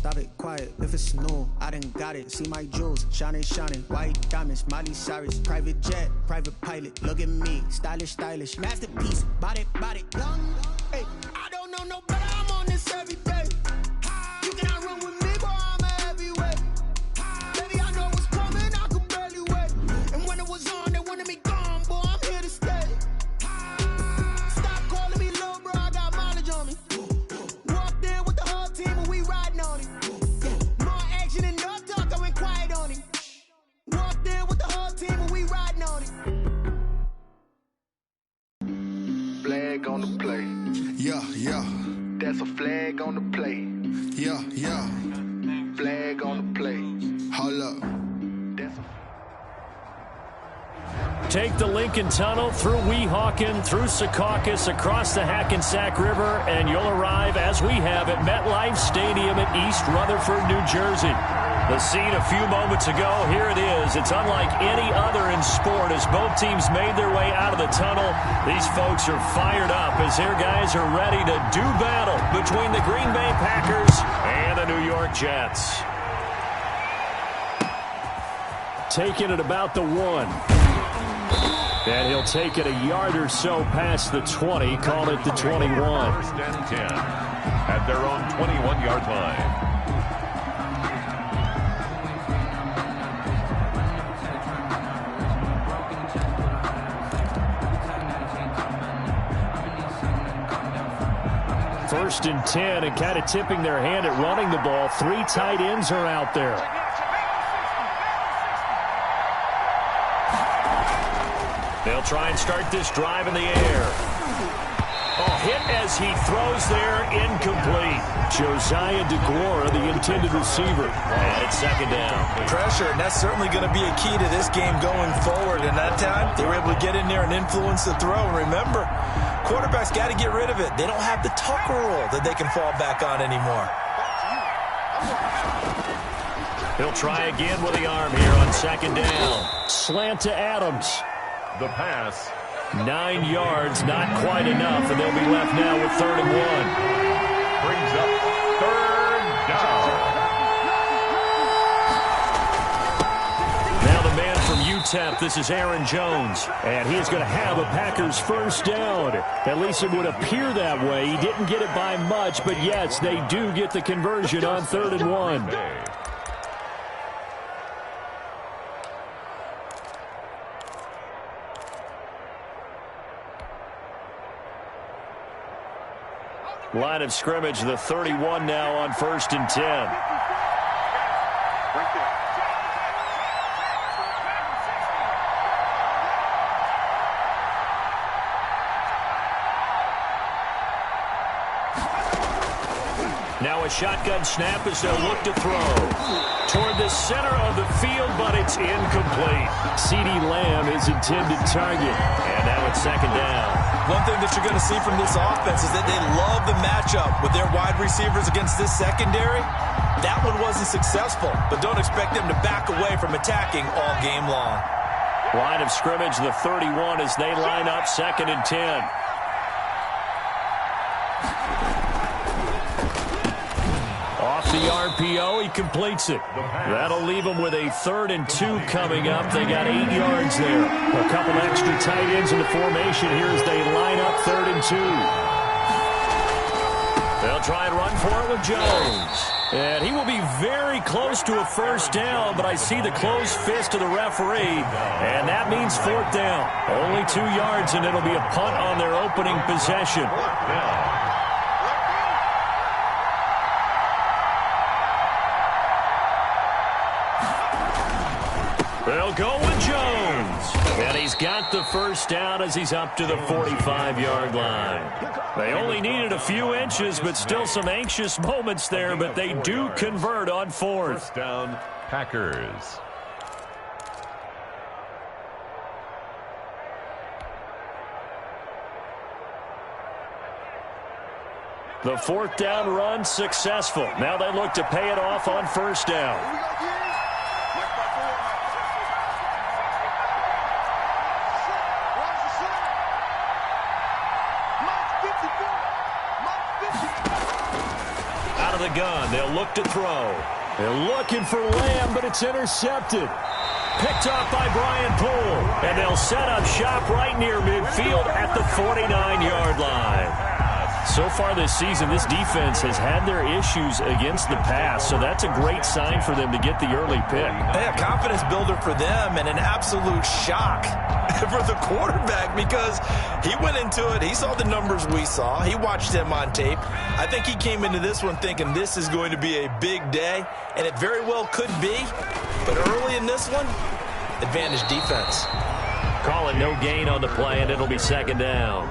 stop it, quiet, if it's new, I done got it. See my jewels, shining, shining, white diamonds, Miley Cyrus, private jet, private pilot. Look at me, stylish, stylish, masterpiece, body, young. Hey, I don't know no better, I'm on this every day. You cannot run with me, boy, I'm a heavyweight. Baby, I know what's coming, I could barely wait. And when it was on, they wanted me gone, boy, I'm here to stay. Stop calling me little bro, I got mileage on me. Walked in with the whole team and we riding on him. More action and no talk, I went quiet on him. Walked in with the whole team and we riding on him. Flag on the play. Yeah, yeah. That's a flag on the play. Yeah, yeah. Flag on the play. Hold up. That's a Take the Lincoln Tunnel through Weehawken, through Secaucus, across the Hackensack River, and you'll arrive, as we have, at MetLife Stadium in East Rutherford, New Jersey. The scene a few moments ago, here it is. It's unlike any other in sport as both teams made their way out of the tunnel. These folks are fired up as their guys are ready to do battle between the Green Bay Packers and the New York Jets. Taking it about the 1. And he'll take it a yard or so past the 20, call it the 21. First and 10 at their own 21-yard line. First and 10, and kind of tipping their hand at running the ball. 3 tight ends are out there. They'll try and start this drive in the air. Oh, hit as he throws there, incomplete. Josiah DeGuara, the intended receiver. And it's second down. Pressure, and that's certainly going to be a key to this game going forward. And that time, they were able to get in there and influence the throw. And remember, quarterbacks got to get rid of it. They don't have the Tucker rule that they can fall back on anymore. He'll try again with the arm here on second down. Slant to Adams. The pass. 9 yards, not quite enough, and they'll be left now with 3rd and 1. Brings up 3rd down. Now the man from UTEP, this is Aaron Jones, and he is going to have a Packers first down. At least it would appear that way. He didn't get it by much, but yes, they do get the conversion on 3rd and 1. Line of scrimmage, the 31 now on 1st and 10. Now a shotgun snap as they'll look to throw. Toward the center of the field, but it's incomplete. CeeDee Lamb is intended target. And now it's second down. One thing that you're going to see from this offense is that they love the matchup with their wide receivers against this secondary. That one wasn't successful, but don't expect them to back away from attacking all game long. Line of scrimmage, the 31 as they line up 2nd and 10. Off the RPO, he completes it. That'll leave them with a 3rd and 2 coming up. They got 8 yards there. A couple extra tight ends in the formation here as they line up 3rd and 2. They'll try and run for it with Jones. And he will be very close to a first down, but I see the closed fist of the referee, and that means 4th down. Only 2 yards, and it'll be a punt on their opening possession. They'll go with Jones. And he's got the first down as he's up to the 45-yard line. They only needed a few inches, but still some anxious moments there, but they do convert on 4th. First down, Packers. The 4th down run successful. Now they look to pay it off on 1st down. the gun. They'll look to throw. They're looking for Lamb, but it's intercepted. Picked off by Brian Poole. And they'll set up shop right near midfield at the 49-yard line. So far this season, this defense has had their issues against the pass, so that's a great sign for them to get the early pick. Yeah, confidence builder for them and an absolute shock for the quarterback because he went into it. He saw the numbers we saw. He watched them on tape. I think he came into this one thinking this is going to be a big day, and it very well could be. But early in this one, advantage defense. Call it no gain on the play, and it'll be second down.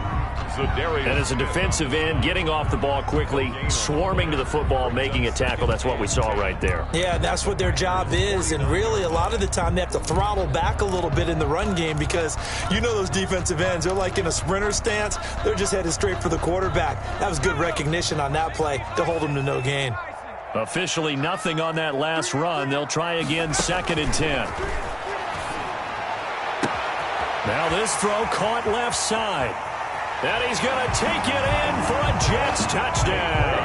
And as a defensive end, getting off the ball quickly, swarming to the football, making a tackle, that's what we saw right there. Yeah, that's what their job is, and really a lot of the time they have to throttle back a little bit in the run game because you know those defensive ends, they're like in a sprinter stance. They're just headed straight for the quarterback. That was good recognition on that play to hold them to no gain. Officially nothing on that last run. They'll try again, 2nd and 10. Now this throw caught left side. And he's going to take it in for a Jets touchdown.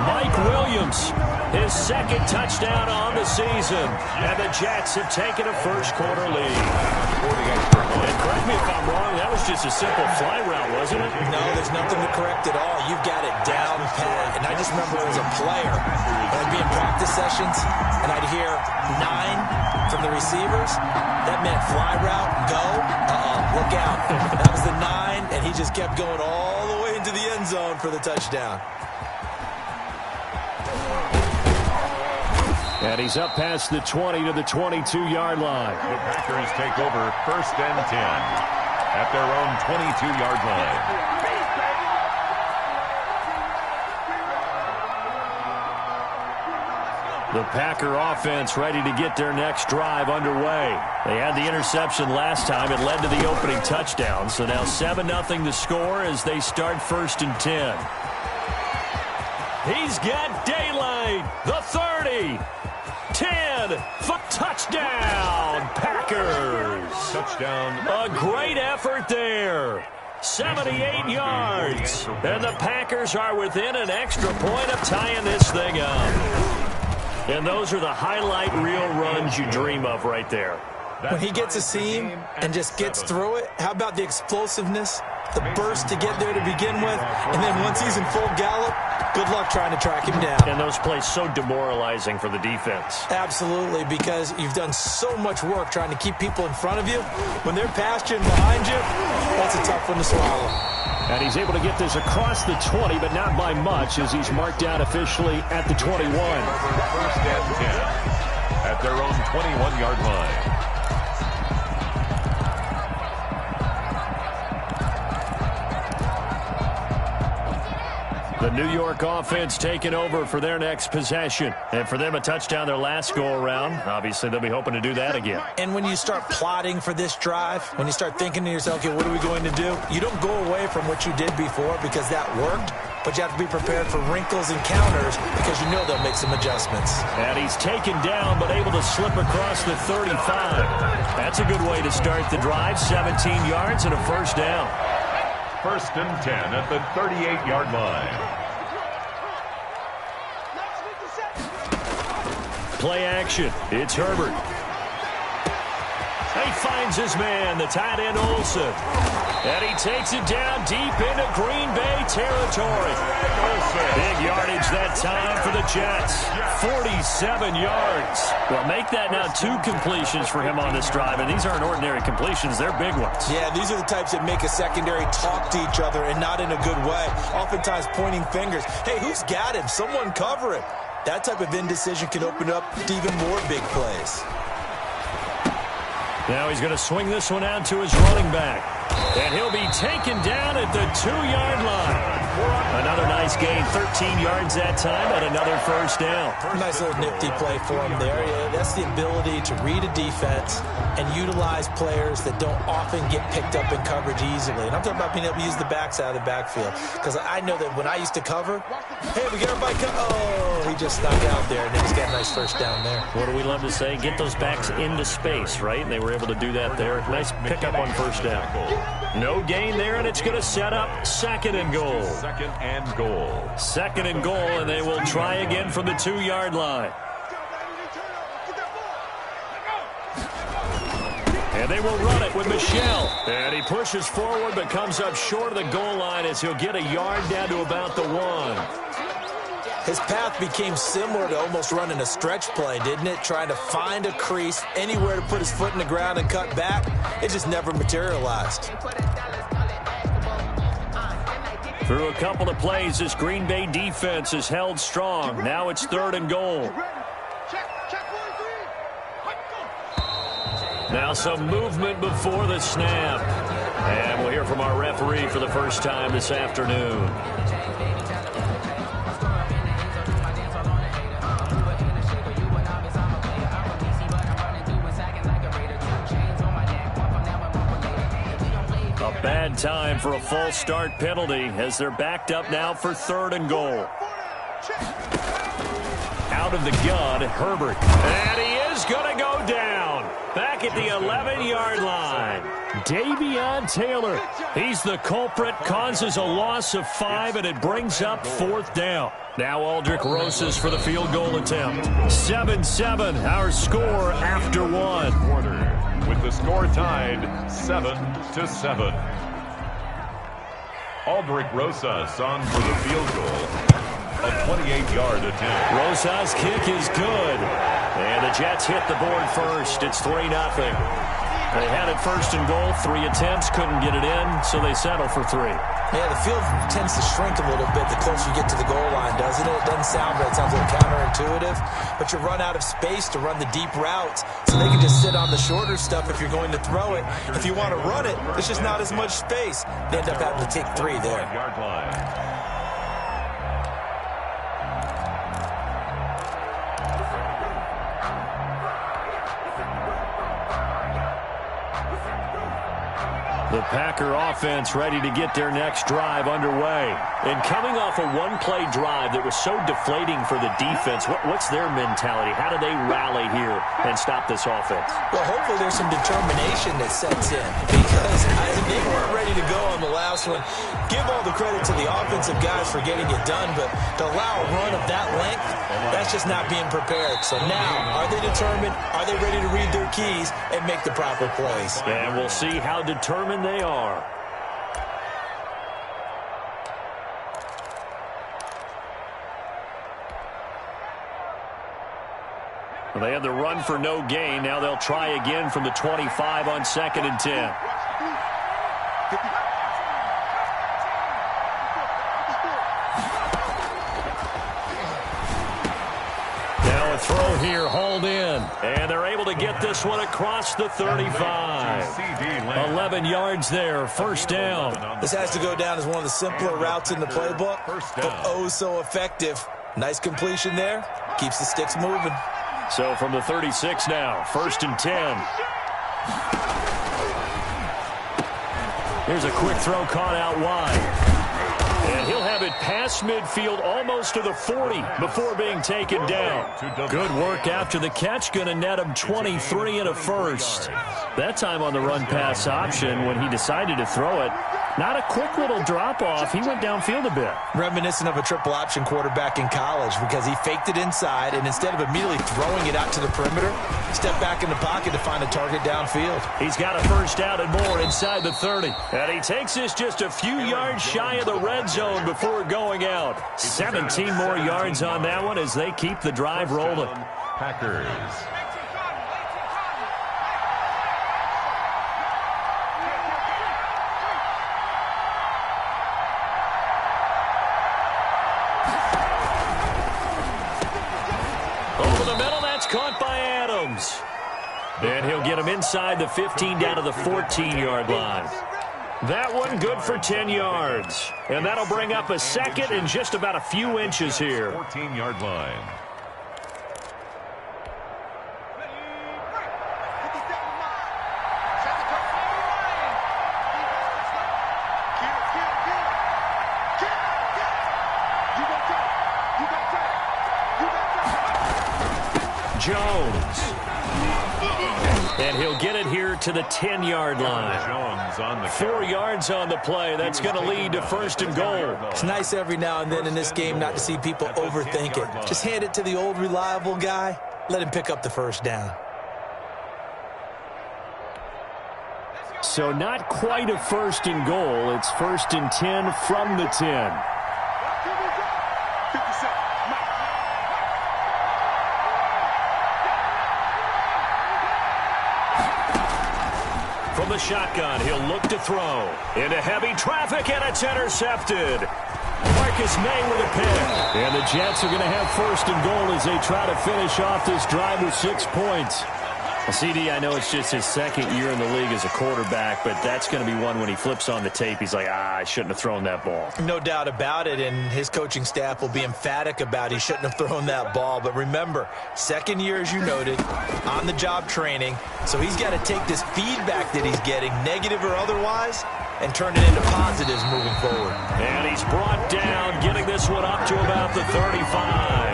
Mike Williams, his 2nd touchdown on the season. And the Jets have taken a first-quarter lead. And correct me if I'm wrong, that was just a simple fly route, wasn't it? No, there's nothing to correct at all. You've got it down pat. And I just remember as a player, I'd be in practice sessions, and I'd hear 9 from the receivers. That meant fly route, go, look out. That was the 9, and he just kept going all the way into the end zone for the touchdown. And he's up past the 20 to the 22-yard line. The Packers take over 1st and 10 at their own 22-yard line. The Packer offense ready to get their next drive underway. They had the interception last time. It led to the opening touchdown. So now 7-0 the score as they start 1st and 10. He's got daylight. The 30. 10. Touchdown, Packers. Touchdown. A great effort there. 78 yards. And the Packers are within an extra point of tying this thing up. And those are the highlight reel runs you dream of right there. When he gets a seam and just gets through it, how about the explosiveness, the burst to get there to begin with, and then once he's in full gallop, good luck trying to track him down. And those plays so demoralizing for the defense. Absolutely, because you've done so much work trying to keep people in front of you. When they're past you and behind you, that's a tough one to swallow. And he's able to get this across the 20, but not by much as he's marked out officially at the 21. 1st and 10 at their own 21-yard line. The New York offense taking over for their next possession. And for them, a touchdown their last go-around. Obviously, they'll be hoping to do that again. And when you start plotting for this drive, when you start thinking to yourself, okay, what are we going to do? You don't go away from what you did before because that worked, but you have to be prepared for wrinkles and counters because you know they'll make some adjustments. And he's taken down, but able to slip across the 35. That's a good way to start the drive. 17 yards and a first down. 1st and 10 at the 38-yard line. Play action. It's Herbert. He finds his man, the tight end Olsen. And he takes it down deep into Green Bay territory. Big yardage that time for the Jets. 47 yards. Well, make that now 2 completions for him on this drive. And these aren't ordinary completions. They're big ones. Yeah, these are the types that make a secondary talk to each other and not in a good way. Oftentimes pointing fingers. Hey, who's got him? Someone cover it. That type of indecision can open up to even more big plays. Now he's going to swing this one out to his running back. And he'll be taken down at the 2-yard line. Another nice gain, 13 yards that time, and another first down. Nice little nifty play for him there. Yeah, that's the ability to read a defense and utilize players that don't often get picked up in coverage easily. And I'm talking about being able to use the backs out of the backfield. Because I know that when I used to cover, hey, we get everybody he just snuck out there, and then he's got a nice first down there. What do we love to say? Get those backs into space, right? And they were able to do that there. Nice pickup on first down. No gain there, and it's going to set up 2nd and goal. second and goal. Second and goal, and they will try again from the 2-yard line. And they will run it with Michel. And he pushes forward but comes up short of the goal line as he'll get a yard down to about the 1. His path became similar to almost running a stretch play, didn't it? Trying to find a crease, anywhere to put his foot in the ground and cut back. It just never materialized. Through a couple of plays, this Green Bay defense is held strong. Now it's 3rd and goal. Now some movement before the snap. And we'll hear from our referee for the first time this afternoon. A bad time for a false start penalty as they're backed up now for 3rd and goal. Out of the gun, Herbert. And he is going to go down. Back at the 11-yard line. Davion Taylor. He's the culprit, causes a loss of 5, and it brings up 4th down. Now Aldrick Rosas for the field goal attempt. 7-7, our score after 1. Quarter, with the score tied 7-7. Aldrick Rosas on for the field goal. A 28-yard attempt. Rosas' kick is good. And the Jets hit the board first. It's 3-0. They had it 1st and goal. 3 attempts, couldn't get it in, so they settle for 3. Yeah, the field tends to shrink a little bit the closer you get to the goal line, doesn't it? It doesn't sound right. It sounds a little counterintuitive. But you run out of space to run the deep routes, so they can just sit on the shorter stuff if you're going to throw it. If you want to run it, there's just not as much space. They end up having to take 3 there. Yard line. The Packer offense ready to get their next drive underway. And coming off a one-play drive that was so deflating for the defense, what's their mentality? How do they rally here and stop this offense? Well, hopefully there's some determination that sets in because they weren't ready to go on the last one. Give all the credit to the offensive guys for getting it done, but to allow a run of that length, that's just not being prepared. So now, are they determined? Are they ready to read their keys and make the proper plays? And we'll see how determined they are. Well, they had the run for no gain. Now they'll try again from the 25 on 2nd and 10. Now a throw here, hauled in. And they're able to get this one across the 35. 11 yards there, 1st down. This has to go down as one of the simpler routes in the playbook, but oh so effective. Nice completion there. Keeps the sticks moving. So from the 36 now, 1st and 10. Here's a quick throw caught out wide. And he'll have it past midfield almost to the 40 before being taken down. Good work after the catch. Going to net him 23 and a first. That time on the run-pass option when he decided to throw it. Not a quick little drop-off. He went downfield a bit. Reminiscent of a triple option quarterback in college because he faked it inside, and instead of immediately throwing it out to the perimeter, stepped back in the pocket to find a target downfield. He's got a 1st down and more inside the 30. And he takes this just a few yards shy of the red zone before going out. 17 more yards on that one as they keep the drive rolling. Packers. Over the middle, that's caught by Adams. And he'll get him inside the 15 down to the 14-yard line. That one good for 10 yards. And that'll bring up a 2nd and just about a few inches here. 14-yard line. Jones. And he'll get it here to the 10-yard line. Jones on the 4 yards on the play. That's going to lead to 1st and goal. It's nice every now and then in this game not to see people overthink it. Just hand it to the old reliable guy. Let him pick up the 1st down. So not quite a 1st and goal. It's 1st and 10 from the 10. From the shotgun, he'll look to throw. Into heavy traffic, and it's intercepted. Marcus May with a pick. And the Jets are going to have 1st and goal as they try to finish off this drive with 6 points. CD, I know it's just his 2nd year in the league as a quarterback, but that's going to be one when he flips on the tape. He's like, I shouldn't have thrown that ball. No doubt about it, and his coaching staff will be emphatic about he shouldn't have thrown that ball. But remember, 2nd year, as you noted, on-the-job training, so he's got to take this feedback that he's getting, negative or otherwise, and turn it into positives moving forward. And he's brought down, getting this one up to about the 35.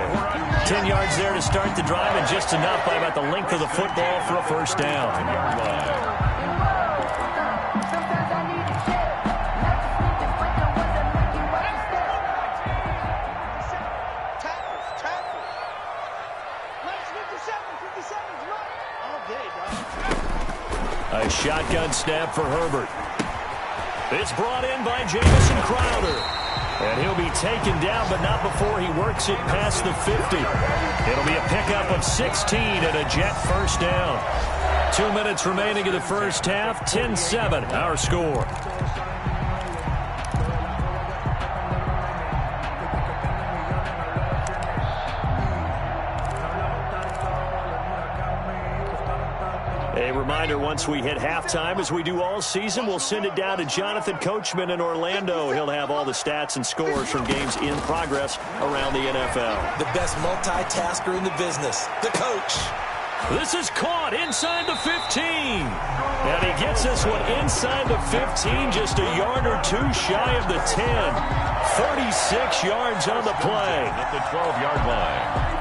10 yards there to start the drive, and just enough by about the length of the football for a 1st down. A shotgun snap for Herbert. It's brought in by Jamison Crowder. And he'll be taken down, but not before he works it past the 50. It'll be a pickup of 16 and a Jet 1st down. 2 minutes remaining in the 1st half. 10-7, our score. A reminder, once we hit halftime, as we do all season, we'll send it down to Jonathan Coachman in Orlando. He'll have all the stats and scores from games in progress around the NFL. The best multitasker in the business, the coach. This is caught inside the 15. And he gets this one inside the 15, just a yard or 2 shy of the 10. 36 yards on the play. At the 12-yard line.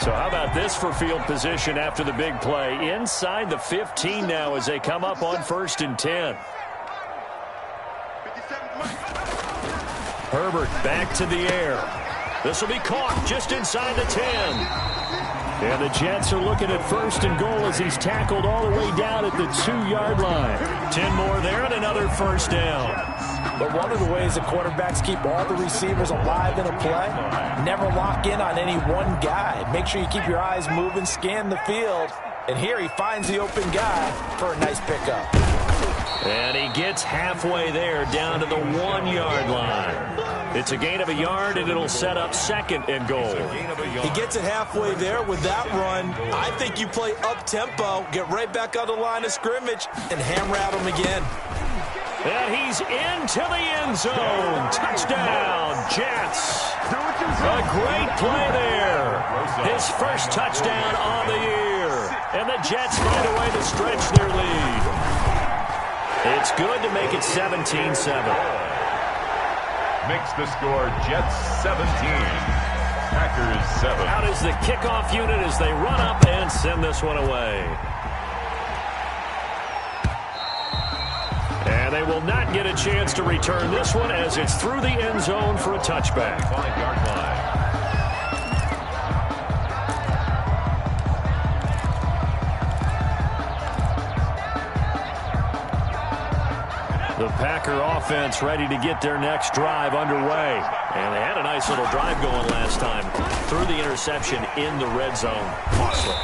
So how about this for field position after the big play? Inside the 15 now as they come up on 1st and 10. Herbert back to the air. This will be caught just inside the 10. And the Jets are looking at 1st and goal as he's tackled all the way down at the 2-yard line. 10 more there and another 1st down. But one of the ways that quarterbacks keep all the receivers alive in a play, never lock in on any one guy. Make sure you keep your eyes moving, scan the field. And here he finds the open guy for a nice pickup. And he gets halfway there down to the 1-yard line. It's a gain of a yard, and it'll set up 2nd and goal. He gets it halfway there with that run. I think you play up-tempo, get right back on the line of scrimmage, and hammer at him again. And he's into the end zone. Touchdown, Jets. A great play there. His 1st touchdown on the year. And the Jets find a way to stretch their lead. It's good to make it 17-7. Makes the score Jets 17. Packers 7. Out is the kickoff unit as they run up and send this one away. And they will not get a chance to return this one as it's through the end zone for a touchback. 5-yard line. The Packer offense ready to get their next drive underway. And they had a nice little drive going last time. Threw the interception in the red zone. Costly.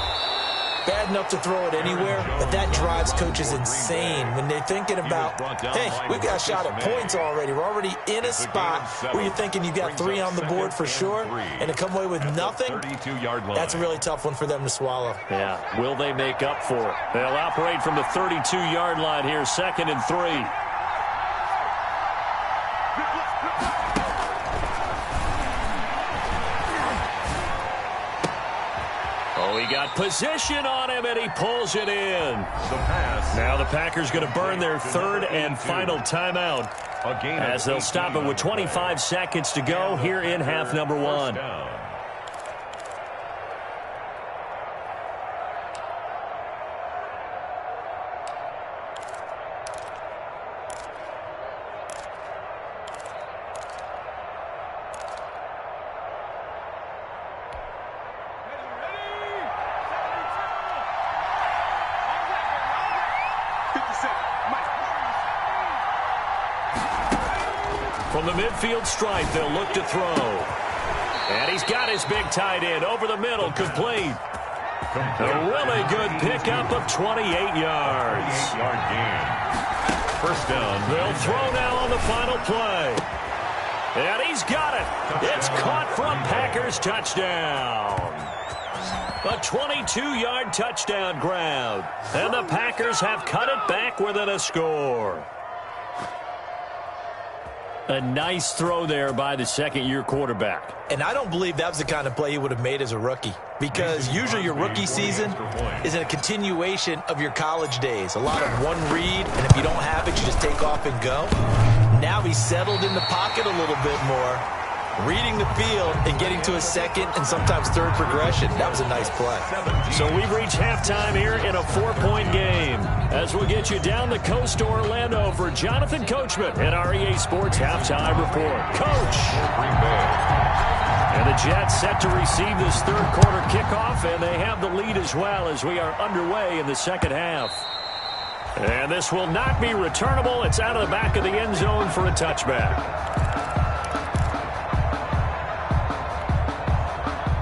Bad enough to throw it anywhere, but that drives coaches insane when they're thinking about, hey, we've got a shot at points already. We're already in a spot where you're thinking you've got 3 on the board for sure, and to come away with nothing, that's a really tough one for them to swallow. Yeah, will they make up for it? They'll operate from the 32-yard line here, 2nd and 3. Oh, he got position on him, and he pulls it in. The pass. Now the Packers going to burn their 3rd and final timeout as they'll stop it with 25 seconds to go here in half number 1. From the midfield stripe, they'll look to throw. And he's got his big tight end over the middle, complete. A really good pickup of 28 yards. 8-yard gain. First down. They'll throw now on the final play. And he's got it. It's caught for a Packers touchdown. A 22-yard touchdown grab. And the Packers have cut it back within a score. A nice throw there by the second-year quarterback. And I don't believe that was the kind of play he would have made as a rookie, because usually your rookie season is a continuation of your college days. A lot of one read, and if you don't have it, you just take off and go. Now he's settled in the pocket a little bit more, reading the field and getting to a second and sometimes third progression. That was a nice play. So we've reached halftime here in a 4-point game. As we'll get you down the coast to Orlando for Jonathan Coachman at our EA Sports Halftime Report. Coach! And the Jets set to receive this third quarter kickoff, and they have the lead as well as we are underway in the second half. And this will not be returnable. It's out of the back of the end zone for a touchback.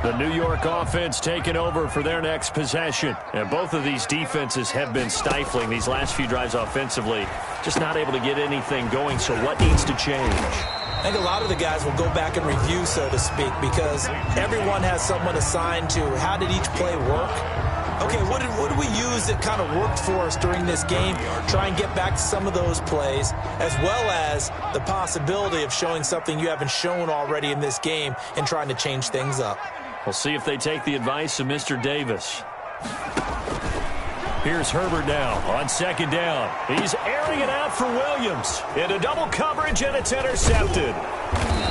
The New York offense taking over for their next possession. And both of these defenses have been stifling these last few drives offensively. Just not able to get anything going, so what needs to change? I think a lot of the guys will go back and review, so to speak, because everyone has someone assigned to how did each play work. Okay, what did we use that kind of worked for us during this game? Try and get back to some of those plays, as well as the possibility of showing something you haven't shown already in this game and trying to change things up. We'll see if they take the advice of Mr. Davis. Here's Herbert now on second down. He's airing it out for Williams. Into double coverage, and it's intercepted.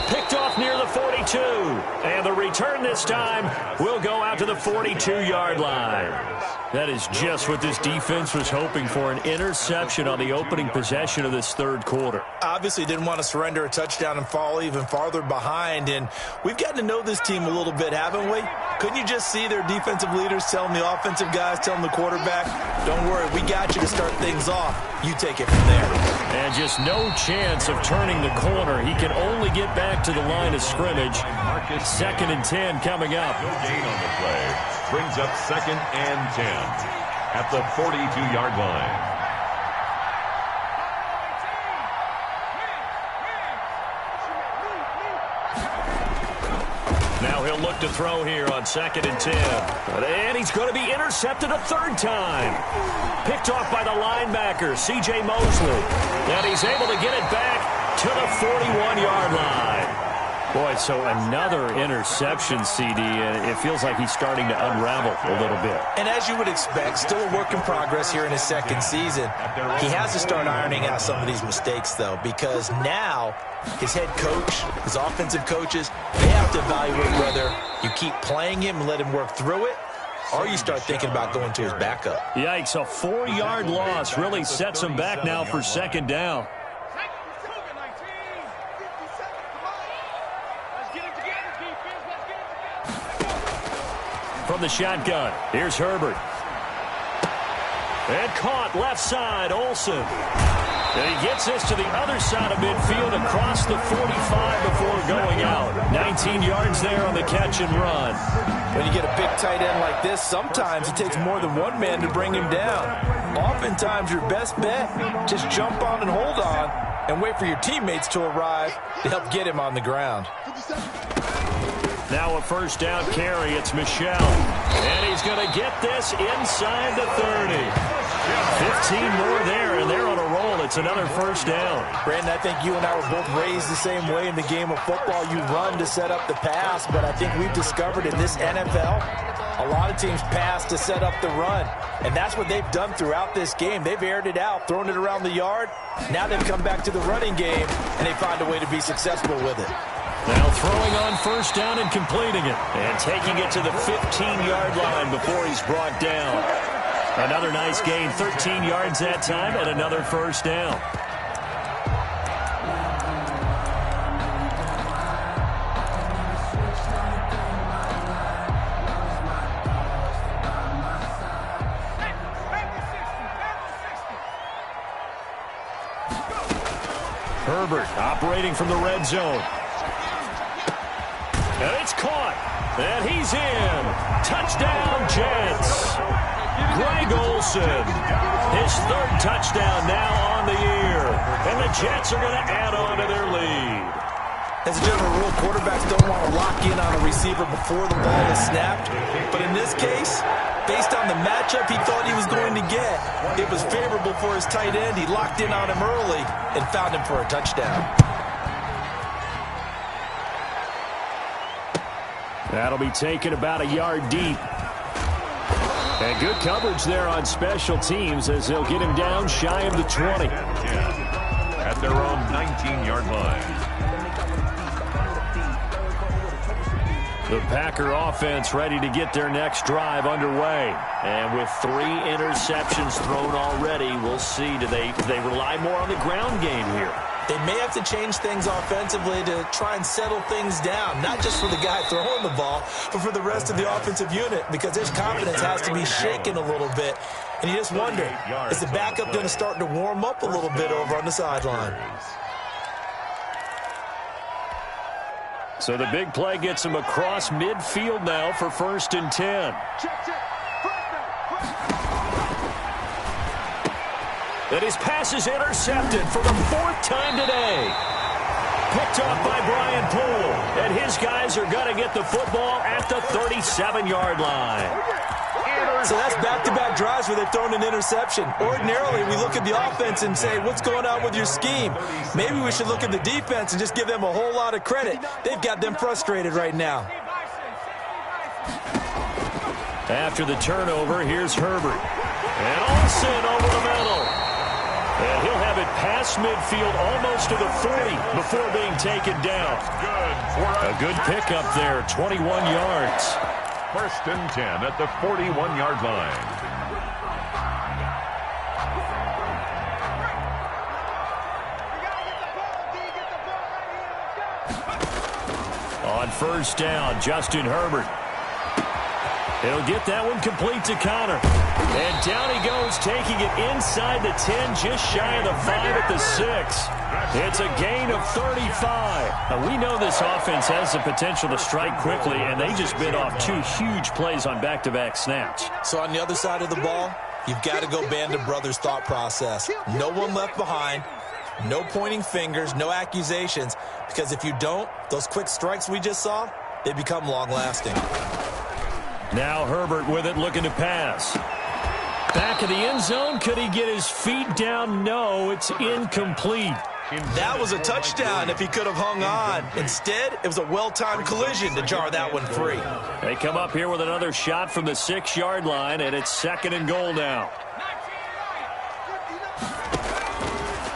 Picked off near the 42. And the return this time will go out to the 42-yard line. That is just what this defense was hoping for, an interception on the opening possession of this third quarter. Obviously didn't want to surrender a touchdown and fall even farther behind, and we've gotten to know this team a little bit, haven't we? Couldn't you just see their defensive leaders telling the offensive guys, telling the quarterback, don't worry, we got you to start things off. You take it from there. And just no chance of turning the corner. He can only get back to the line of scrimmage. Second and 10 coming up. No gain on the play. Brings up second and 10 at the 42-yard line. Now he'll look to throw here on second and 10. And he's going to be intercepted a third time. Picked off by the linebacker, C.J. Mosley. And he's able to get it back to the 41-yard line. Boy, so another interception, CD, and it feels like he's starting to unravel a little bit. And as you would expect, still a work in progress here in his second season. He has to start ironing out some of these mistakes, though, because now his head coach, his offensive coaches, they have to evaluate whether you keep playing him and let him work through it, or you start thinking about going to his backup. Yikes, a 4-yard loss really sets him back now for second down. From the shotgun, here's Herbert. And caught left side, Olsen. And he gets this to the other side of midfield across the 45 before going out. 19 yards there on the catch and run. When you get a big tight end like this, sometimes it takes more than one man to bring him down. Oftentimes, your best bet, just jump on and hold on and wait for your teammates to arrive to help get him on the ground. Now a first down carry. It's Michel. And he's going to get this inside the 30. 15 more there, and they're on a roll. It's another first down. Brandon, I think you and I were both raised the same way in the game of football. You run to set up the pass, but I think we've discovered in this NFL, a lot of teams pass to set up the run. And that's what they've done throughout this game. They've aired it out, thrown it around the yard. Now they've come back to the running game, and they find a way to be successful with it. Now throwing on first down and completing it. And taking it to the 15-yard line before he's brought down. Another nice gain, 13 yards that time, and another first down. Herbert operating from the red zone. And it's caught. And he's in. Touchdown, Jets. Greg Olsen. His third touchdown now on the year. And the Jets are going to add on to their lead. As a general rule, quarterbacks don't want to lock in on a receiver before the ball is snapped. But in this case, based on the matchup he thought he was going to get, it was favorable for his tight end. He locked in on him early and found him for a touchdown. That'll be taken about a yard deep. And good coverage there on special teams as they'll get him down shy of the 20. At their own 19-yard line. The Packer offense ready to get their next drive underway. And with 3 interceptions thrown already, we'll see. Do they rely more on the ground game here? They may have to change things offensively to try and settle things down, not just for the guy throwing the ball, but for the rest of the offensive unit, because his confidence has to be shaken a little bit. And you just wonder, is the backup going to start to warm up a little bit over on the sideline? So the big play gets him across midfield now for 1st and 10. And his pass is intercepted for the 4th time today. Picked off by Brian Poole. And his guys are going to get the football at the 37-yard line. So that's back-to-back drives where they've thrown an interception. Ordinarily, we look at the offense and say, what's going on with your scheme? Maybe we should look at the defense and just give them a whole lot of credit. They've got them frustrated right now. After the turnover, here's Herbert. And Olsen over the middle. And he'll have it past midfield almost to the 40 before being taken down. A good pickup there, 21 yards. 1st and 10 at the 41-yard line. On 1st down, Justin Herbert. He'll get that one complete to Connor. And down he goes, taking it inside the 10, just shy of the 5 at the 6. It's a gain of 35. Now, we know this offense has the potential to strike quickly, and they just bit off 2 huge plays on back-to-back snaps. So on the other side of the ball, you've got to go Band of Brothers thought process. No one left behind, no pointing fingers, no accusations, because if you don't, those quick strikes we just saw, they become long-lasting. Now Herbert with it, looking to pass. Back of the end zone. Could he get his feet down? No, it's incomplete. That was a touchdown if he could have hung on. Instead, it was a well-timed collision to jar that one free. They come up here with another shot from the 6-yard line, and it's 2nd and goal now.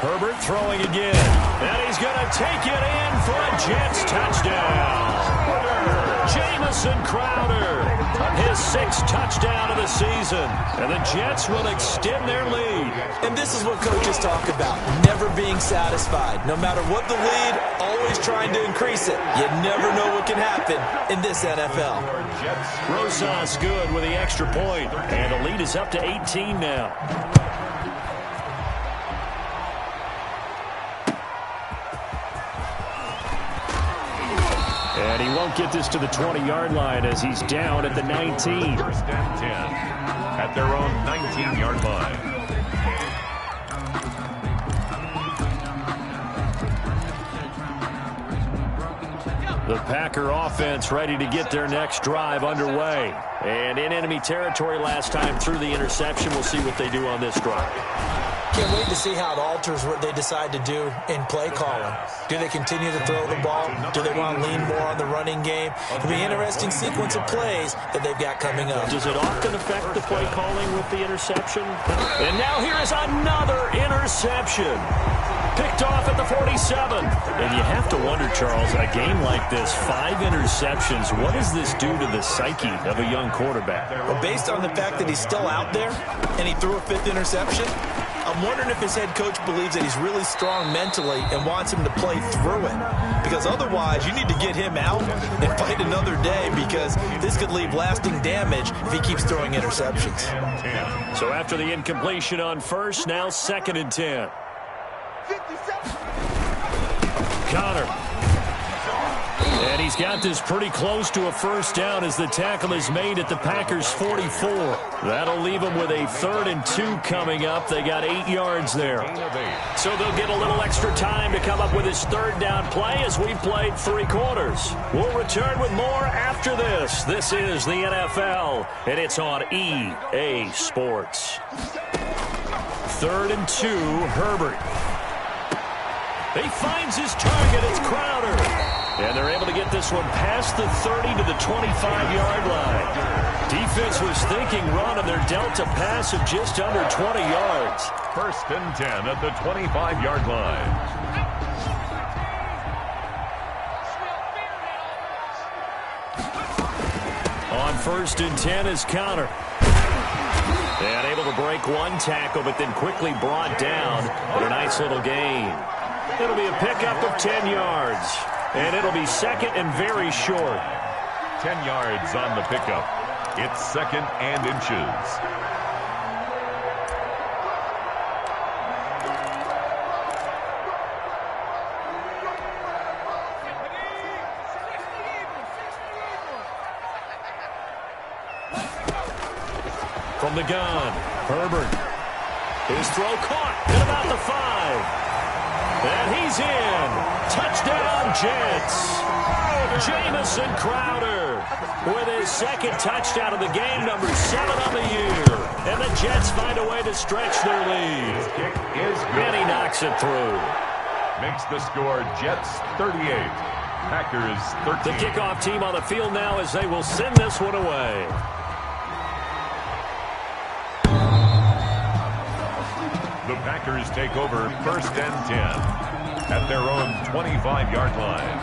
Herbert throwing again. And he's going to take it in for a Jets touchdown. Jamison Crowder, his 6th touchdown of the season. And the Jets will extend their lead. And this is what coaches talk about, never being satisfied. No matter what the lead, always trying to increase it. You never know what can happen in this NFL. Rosas good with the extra point. And the lead is up to 18 now. And he won't get this to the 20-yard line as he's down at the 19. 1st and 10 at their own 19-yard line. The Packer offense ready to get their next drive underway. And in enemy territory last time through the interception. We'll see what they do on this drive. Can't wait to see how it alters what they decide to do in play calling. Do they continue to throw the ball? Do they want to lean more on the running game? It'll be an interesting sequence of plays that they've got coming up. Does it often affect the play calling with the interception? And now here is another interception. Picked off at the 47. And you have to wonder, Charles, a game like this, 5 interceptions, what does this do to the psyche of a young quarterback? Well, based on the fact that he's still out there and he threw a 5th interception, I'm wondering if his head coach believes that he's really strong mentally and wants him to play through it. Because otherwise, you need to get him out and fight another day, because this could leave lasting damage if he keeps throwing interceptions. So after the incompletion on 1st, now 2nd and 10. Connor. And he's got this pretty close to a first down as the tackle is made at the Packers' 44. That'll leave them with a 3rd and 2 coming up. They got 8 yards there. So they'll get a little extra time to come up with his 3rd down play as we've played 3 quarters. We'll return with more after this. This is the NFL, and it's on EA Sports. 3rd and 2, Herbert. He finds his target. It's Crowder. And they're able to get this one past the 30 to the 25-yard line. Defense was thinking run, and they're dealt a pass of just under 20 yards. 1st and 10 at the 25-yard line. On 1st and 10 is Connor. And able to break one tackle, but then quickly brought down. But a nice little gain. It'll be a pickup of 10 yards. And it'll be 2nd and very short. 10 yards on the pickup. It's 2nd and inches. From the gun, Herbert. His throw caught at about the 5. And he's in. Touchdown, Jets. Jamison Crowder with his 2nd touchdown of the game, number 7 on the year. And the Jets find a way to stretch their lead. And he knocks it through. Makes the score Jets 38, Packers 13. The kickoff team on the field now as they will send this one away. The Packers take over 1st and 10 at their own 25-yard line.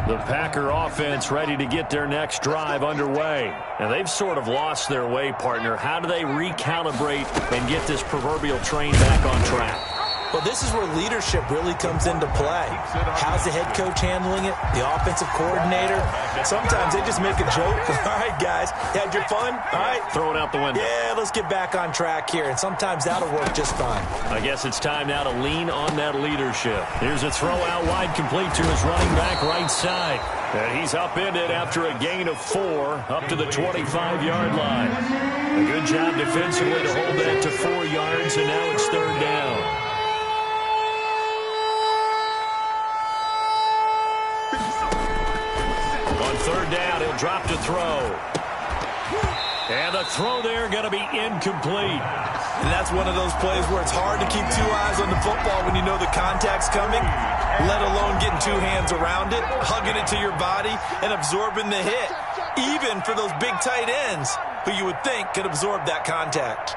The Packer offense ready to get their next drive underway. And they've sort of lost their way, partner. How do they recalibrate and get this proverbial train back on track? Well, this is where leadership really comes into play. How's the head coach handling it? The offensive coordinator? Sometimes they just make a joke. All right, guys, had your fun? All right. Throw it out the window. Yeah, let's get back on track here. And sometimes that'll work just fine. I guess it's time now to lean on that leadership. Here's a throw out wide, complete to his running back right side. And he's upended after a gain of 4 up to the 25-yard line. A good job defensively to hold that to 4 yards, and now it's 3rd down. On 3rd down, he'll drop to throw. And the throw there going to be incomplete. And that's one of those plays where it's hard to keep 2 eyes on the football when you know the contact's coming, let alone getting 2 hands around it, hugging it to your body, and absorbing the hit, even for those big tight ends who you would think could absorb that contact.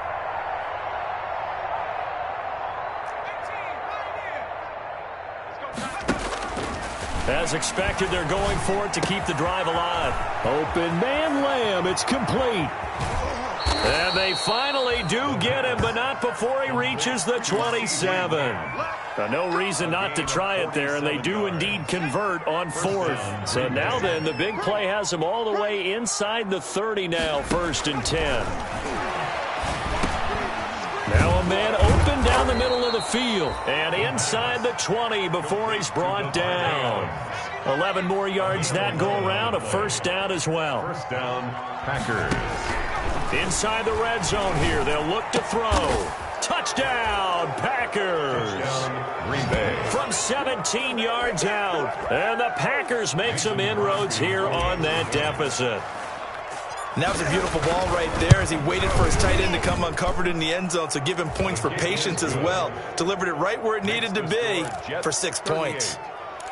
As expected, they're going for it to keep the drive alive. Open man Lamb, it's complete. And they finally do get him, but not before he reaches the 27. No reason not to try it there, and they do indeed convert on 4th. So now then, the big play has him all the way inside the 30 now, 1st and 10. Now a man open down the middle of the field and inside the 20 before he's brought down. 11 more yards that go around, a 1st down as well. 1st down, Packers. Inside the red zone here, they'll look to throw. Touchdown, Packers. Touchdown, Green Bay. From 17 yards out, and the Packers make some inroads here on that deficit. And that was a beautiful ball right there as he waited for his tight end to come uncovered in the end zone, so give him points for patience as well. Delivered it right where it needed to be for 6 points.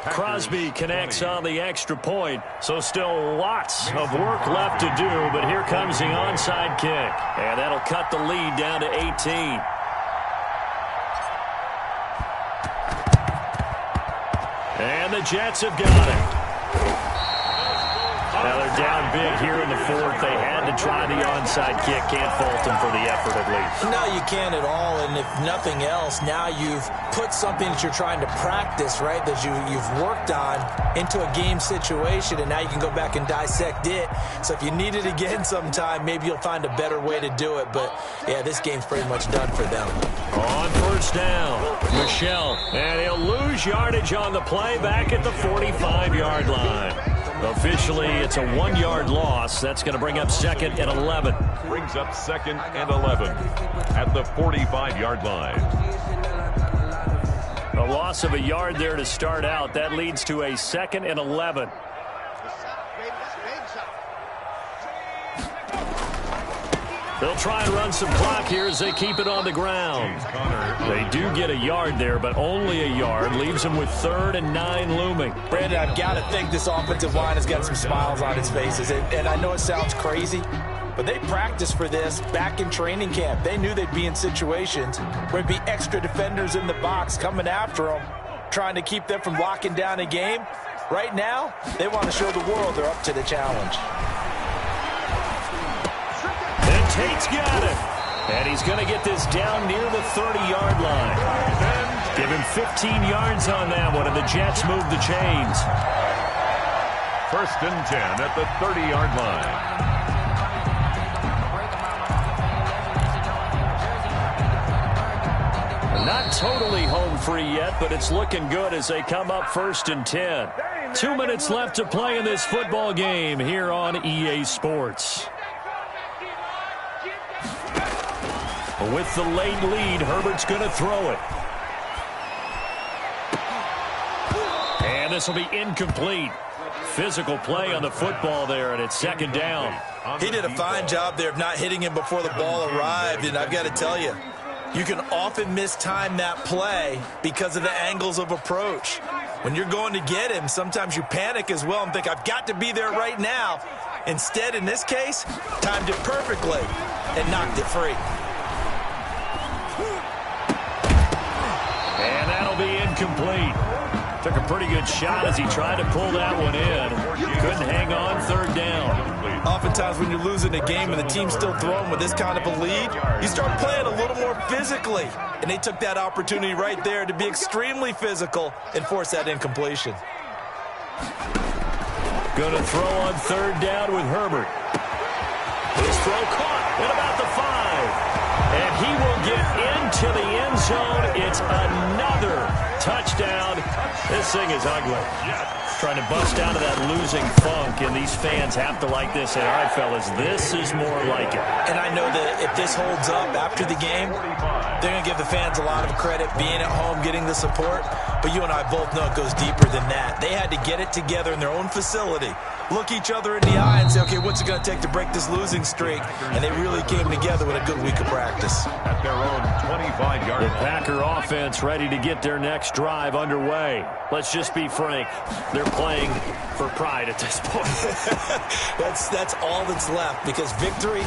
Crosby connects on the extra point, so still lots of work left to do, but here comes the onside kick, and that'll cut the lead down to 18. And the Jets have got it. Now they're down big here in the 4th. They had to try the onside kick. Can't fault them for the effort at least. No, you can't at all. And if nothing else, now you've put something that you're trying to practice, right, that you've worked on into a game situation, and now you can go back and dissect it. So if you need it again sometime, maybe you'll find a better way to do it. But, yeah, this game's pretty much done for them. On first down, Michelle. And he'll lose yardage on the play back at the 45-yard line. Officially, it's a 1-yard loss. That's going to bring up 2nd and 11. Brings up 2nd and 11 at the 45-yard line. A loss of a yard there to start out. That leads to a 2nd and 11. They'll try and run some clock here as they keep it on the ground. They do get a yard there, but only a yard. Leaves them with 3rd and 9 looming. Brandon, I've got to think this offensive line has got some smiles on its faces. And I know it sounds crazy, but they practiced for this back in training camp. They knew they'd be in situations where there'd be extra defenders in the box coming after them, trying to keep them from locking down a game. Right now, they want to show the world they're up to the challenge. And Tate's got it. And he's going to get this down near the 30-yard line. Give him 15 yards on that one, and the Jets move the chains. 1st and 10 at the 30-yard line. Not totally home free yet, but it's looking good as they come up 1st and 10. 2 minutes left to play in this football game here on EA Sports. With the late lead, Herbert's going to throw it. And this will be incomplete. Physical play on the football there, and it's 2nd down. He did a fine job there of not hitting him before the ball arrived, and I've got to tell you, you can often mistime that play because of the angles of approach. When you're going to get him, sometimes you panic as well and think, I've got to be there right now. Instead, in this case, timed it perfectly and knocked it free. And that'll be incomplete. Took a pretty good shot as he tried to pull that one in. Couldn't hang on, 3rd down. Oftentimes when you're losing a game and the team's still throwing with this kind of a lead, you start playing a little more physically. And they took that opportunity right there to be extremely physical and force that incompletion. Going to throw on 3rd down with Herbert. His throw caught at about the 5. And he will get into the end zone. It's another touchdown. This thing is ugly. Trying to bust out of that losing funk, and these fans have to like this. And all right, fellas, this is more like it. And I know that if this holds up after the game, they're going to give the fans a lot of credit being at home, getting the support. But you and I both know it goes deeper than that. They had to get it together in their own facility, look each other in the eye and say, okay, what's it going to take to break this losing streak? And they really came together with a good week of practice. At their own 25-yard line. The Packer offense ready to get their next drive underway. Let's just be frank. They're playing for pride at this point. That's all that's left, because victory,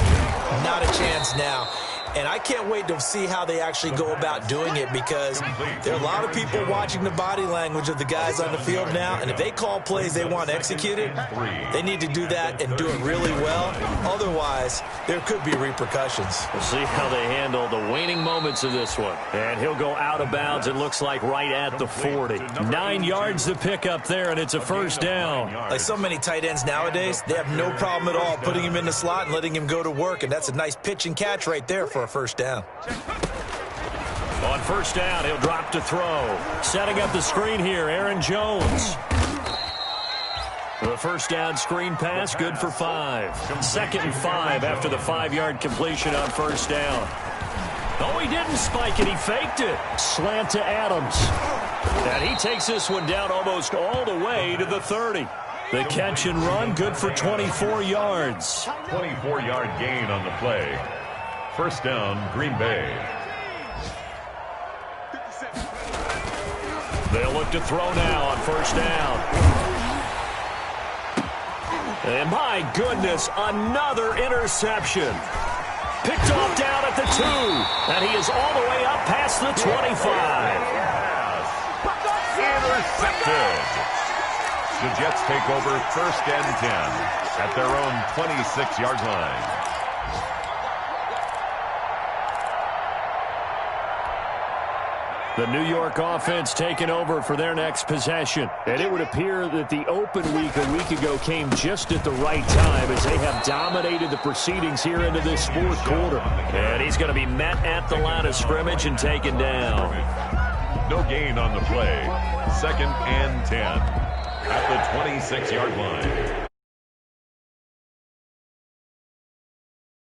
not a chance now. And I can't wait to see how they actually go about doing it, because there are a lot of people watching the body language of the guys on the field now, and if they call plays they want executed, they need to do that and do it really well. Otherwise, there could be repercussions. We'll see how they handle the waning moments of this one. And he'll go out of bounds, it looks like, right at the 40. 9 yards to pick up there, and it's a 1st down. Like so many tight ends nowadays, they have no problem at all putting him in the slot and letting him go to work, and that's a nice pitch and catch right there for a 1st down. On 1st down, he'll drop to throw. Setting up the screen here, Aaron Jones. The 1st down screen pass, good for 5. 2nd and 5 after the 5-yard completion on 1st down. Oh, he didn't spike it, he faked it. Slant to Adams. And he takes this one down almost all the way to the 30. The catch and run, good for 24 yards. 24-yard gain on the play. 1st down, Green Bay. They'll look to throw now on 1st down. And my goodness, another interception. Picked off down at the 2. And he is all the way up past the 25. Intercepted. The Jets take over 1st and 10 at their own 26-yard line. The New York offense taking over for their next possession. And it would appear that the open week a week ago came just at the right time as they have dominated the proceedings here into this fourth quarter. And he's going to be met at the line of scrimmage and taken down. No gain on the play. 2nd and 10 at the 26-yard line.